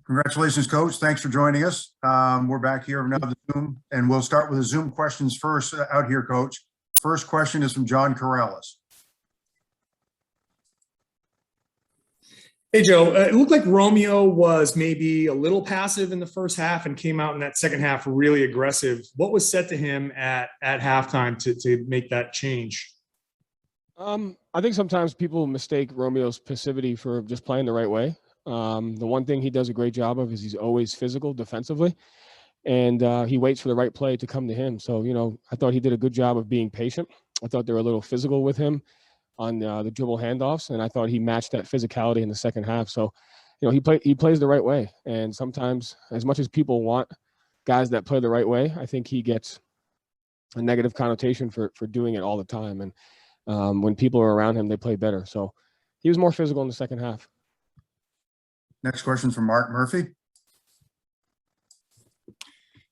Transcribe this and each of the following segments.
Congratulations, Coach. Thanks for joining us. We're back here now the Zoom, and we'll start with the Zoom questions first out here, Coach. First question is from John Corrales. Hey, Joe. It looked like Romeo was maybe a little passive in the first half and came out in that second half really aggressive. What was said to him at halftime to make that change? I think sometimes people mistake Romeo's passivity for just playing the right way. The one thing he does a great job of is he's always physical defensively, and he waits for the right play to come to him. So, I thought he did a good job of being patient. I thought they were a little physical with him on the dribble handoffs, and I thought he matched that physicality in the second half. So, he plays the right way. And sometimes, as much as people want guys that play the right way, I think he gets a negative connotation for doing it all the time. And when people are around him, they play better. So he was more physical in the second half. Next question from Mark Murphy.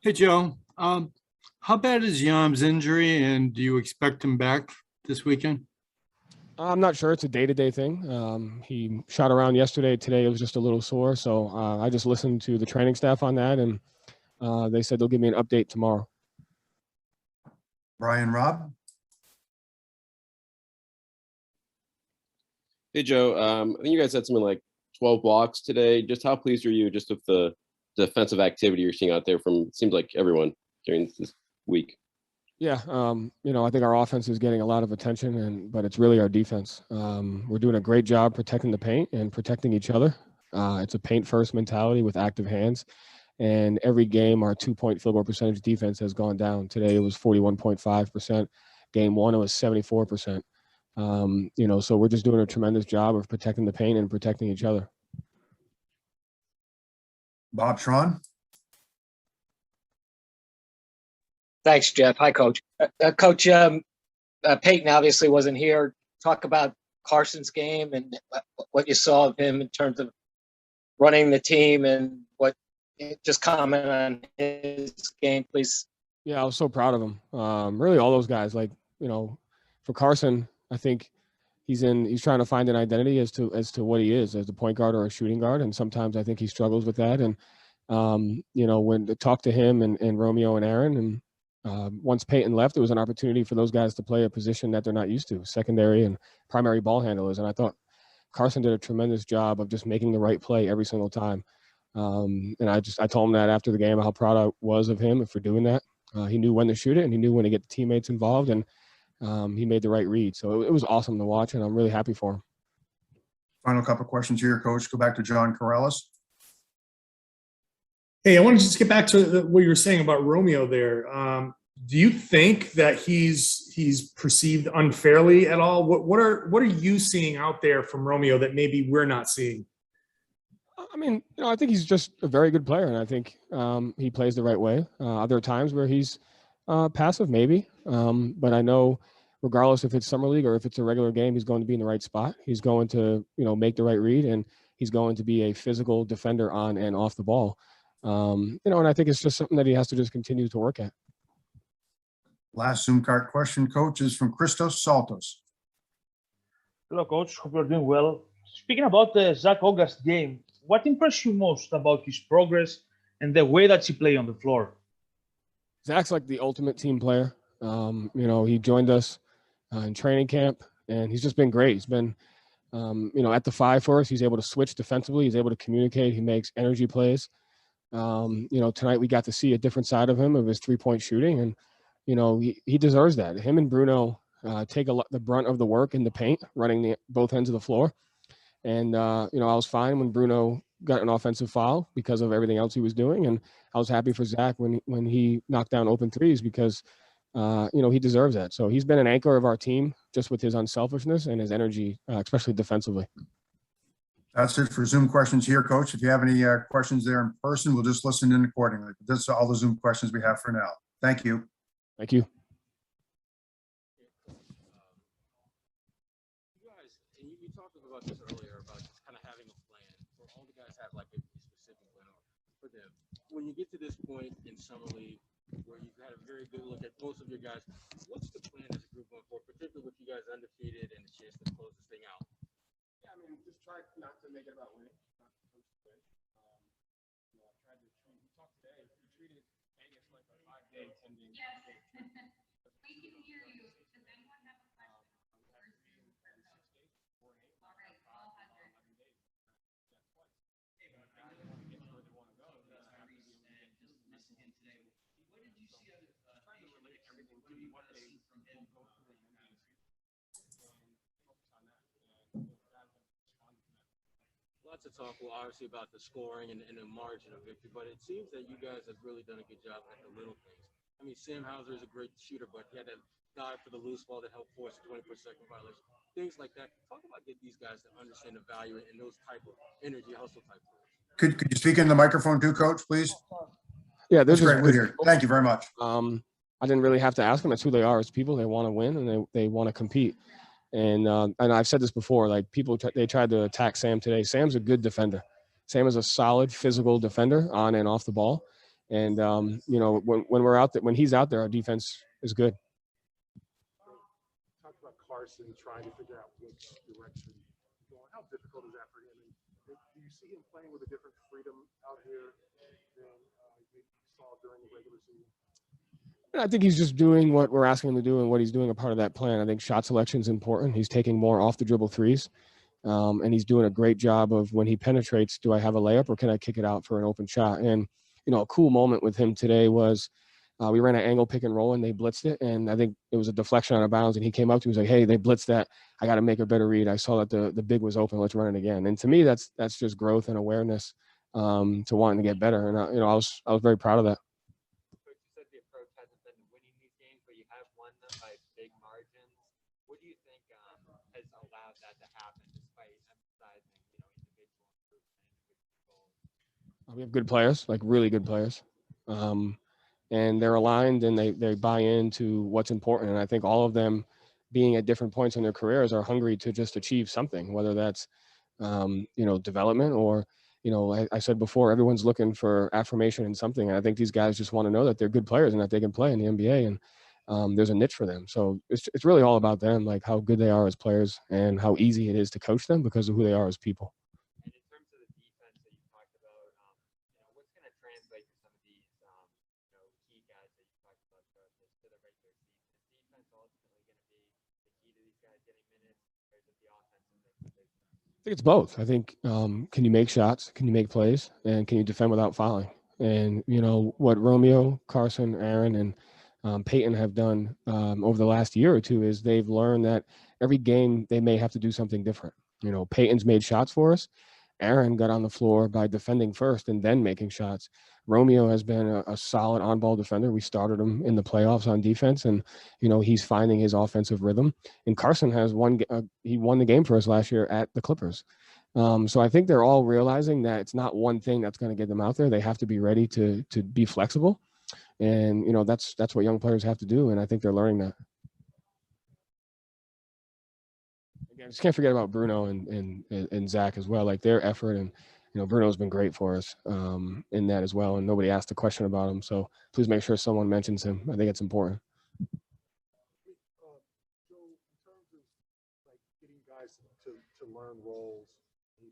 Hey, Joe. How bad is Yam's injury, and do you expect him back this weekend? I'm not sure. It's a day-to-day thing. He shot around yesterday. Today it was just a little sore. So I just listened to the training staff on that, and they said they'll give me an update tomorrow. Brian Robb. Hey, Joe. I think you guys had something like 12 blocks today. Just how pleased are you just with the defensive activity you're seeing out there from, it seems like, everyone during this week? Yeah, I think our offense is getting a lot of attention, but it's really our defense. We're doing a great job protecting the paint and protecting each other. It's a paint-first mentality with active hands. And every game, our two-point field goal percentage defense has gone down. Today it was 41.5%. Game one, it was 74%. So we're just doing a tremendous job of protecting the paint and protecting each other. Bob Schron. Thanks, Jeff. Hi, Coach. Coach, Peyton obviously wasn't here. Talk about Carson's game and what you saw of him in terms of running the team, and just comment on his game, please. Yeah, I was so proud of him. Really, all those guys. For Carson, I think he's trying to find an identity as to what he is as a point guard or a shooting guard, and sometimes I think he struggles with that. And when to talk to him and Romeo and Aaron, and once Peyton left, it was an opportunity for those guys to play a position that they're not used to, secondary and primary ball handlers. And I thought Carson did a tremendous job of just making the right play every single time. And I told him that after the game, how proud I was of him for doing that. He knew when to shoot it, and he knew when to get the teammates involved, and he made the right read. So it was awesome to watch, and I'm really happy for him. Final couple of questions here, Coach. Go back to John Corrales. Hey, I want to just get back to what you were saying about Romeo there. Do you think that he's perceived unfairly at all? What are you seeing out there from Romeo that maybe we're not seeing? I mean, I think he's just a very good player, and I think he plays the right way. There are times where he's passive, maybe, but I know regardless if it's Summer League or if it's a regular game, he's going to be in the right spot. He's going to, make the right read, and he's going to be a physical defender on and off the ball. And I think it's just something that he has to just continue to work at. Last Zoom card question, Coach, is from Christos Saltos. Hello, Coach. Hope you're doing well. Speaking about the Zach August game, what impressed you most about his progress and the way that he played on the floor? Zach's like the ultimate team player. He joined us in training camp, and he's just been great. He's been, at the five for us. He's able to switch defensively. He's able to communicate. He makes energy plays. Tonight we got to see a different side of him, of his three-point shooting, and he deserves that. Him and Bruno take the brunt of the work in the paint, running both ends of the floor. And I was fine when Bruno got an offensive foul because of everything else he was doing, and I was happy for Zach when he knocked down open threes because he deserves that. So he's been an anchor of our team just with his unselfishness and his energy, especially defensively. That's it for Zoom questions here, Coach. If you have any questions there in person, we'll just listen in accordingly. That's all the Zoom questions we have for now. Thank you. Thank you. You guys, and you talked about this earlier about just kind of having a plan. For all the guys have like a specific plan for them. When you get to this point in Summer League, where you've had a very good look at most of your guys, what's the plan as a group going forward, particularly with you guys undefeated and the chance to close this thing out? Yeah, I mean, just try not to make it about winning, not to coach to win. You know, I tried to treat. We talked today. We treated Vegas like a 5-day, 10-day. Yes. We can hear you. Does anyone have a question? We had 3 and 6 days, 4 and 8. All right, 1200. 11 days. That's twice. If guys want to get to where they want to go, they have to be able to get to Missing him today. What did you see out of trying to relate everything to what they from him? go through in the NBA season and focus on that. And those guys have responded to that. Lots of talk, well, obviously about the scoring and the margin of victory, but it seems that you guys have really done a good job at the little things. I mean, Sam Hauser is a great shooter, but he had to dive for the loose ball that helped force a 20-per-second violation. Things like that. Talk about getting these guys to understand the value in those type of energy hustle type players. Could you speak in the microphone too, Coach, please? Yeah, That's great. Good here. Thank you very much. I didn't really have to ask them. That's who they are as people. They want to win and they want to compete. And I've said this before, like they tried to attack Sam today. Sam's a good defender. Sam is a solid physical defender on and off the ball. And, you know, when he's out there, our defense is good. Talk about Carson trying to figure out which direction he's going. How difficult is that for him? And do you see him playing with a different freedom out here than you saw during the regular season? I think he's just doing what we're asking him to do and what he's doing a part of that plan. I think shot selection is important. He's taking more off the dribble threes. And he's doing a great job of when he penetrates, do I have a layup or can I kick it out for an open shot? And, you know, a cool moment with him today was we ran an angle pick and roll and they blitzed it. And I think it was a deflection out of bounds. And he came up to me, he was like, hey, they blitzed that. I got to make a better read. I saw that the big was open. Let's run it again. And to me, that's just growth and awareness to wanting to get better. And, you know, I was very proud of that. Coach, you said the approach hasn't been winning these games, but you have won them by big margins. What do you think has allowed that to happen despite emphasizing, you know, individual improvement and individual goals? We have good players, like really good players. And they're aligned and they buy into what's important. And I think all of them being at different points in their careers are hungry to just achieve something, whether that's, you know, development or, you know, I said before, everyone's looking for affirmation in something. And I think these guys just want to know that they're good players and that they can play in the NBA and there's a niche for them. So it's really all about them, like how good they are as players and how easy it is to coach them because of who they are as people. And in terms of the defense that you talked about, you know, what's going to translate to some of these, you know, key guys that you talked about to the regular season? Is defense ultimately going to be the key to these guys getting minutes, or is it the offensive thing? I think it's both. I think, can you make shots? Can you make plays? And can you defend without fouling? And, you know, what Romeo, Carson, Aaron, and Peyton have done over the last year or two is they've learned that every game they may have to do something different. You know, Peyton's made shots for us. Aaron got on the floor by defending first and then making shots. Romeo has been a solid on-ball defender. We started him in the playoffs on defense, and, you know, he's finding his offensive rhythm. And Carson has he won the game for us last year at the Clippers. So I think they're all realizing that it's not one thing that's going to get them out there. They have to be ready to be flexible. And, you know, that's what young players have to do. And I think they're learning that. Again, just can't forget about Bruno and Zach as well, like their effort. And, you know, Bruno's been great for us in that as well. And nobody asked a question about him. So please make sure someone mentions him. I think it's important. Joe, in terms of like getting guys to learn roles, you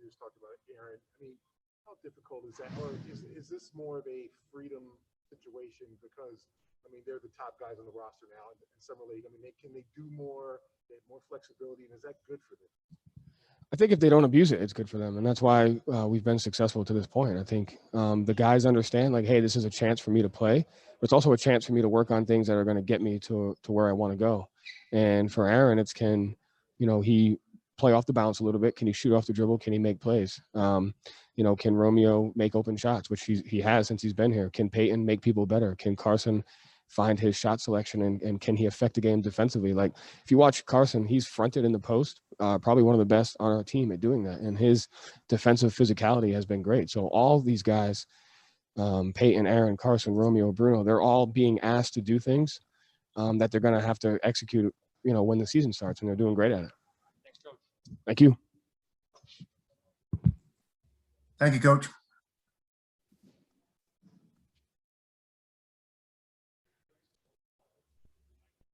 just talked about Aaron. I mean, how difficult is that? Or is this more of a freedom situation because, I mean, they're the top guys on the roster now in Summer League. I mean, can they do more? They have more flexibility, and is that good for them? I think if they don't abuse it, it's good for them. And that's why we've been successful to this point. I think the guys understand, like, hey, this is a chance for me to play, but it's also a chance for me to work on things that are going to get me to where I want to go. And for Aaron, it's he play off the bounce a little bit? Can he shoot off the dribble? Can he make plays? Can Romeo make open shots, which he has since he's been here? Can Peyton make people better? Can Carson find his shot selection and can he affect the game defensively? Like, if you watch Carson, he's fronted in the post, probably one of the best on our team at doing that. And his defensive physicality has been great. So all these guys, Peyton, Aaron, Carson, Romeo, Bruno, they're all being asked to do things that they're going to have to execute, when the season starts, and they're doing great at it. Thanks, Coach. Thank you. Thank you, Coach.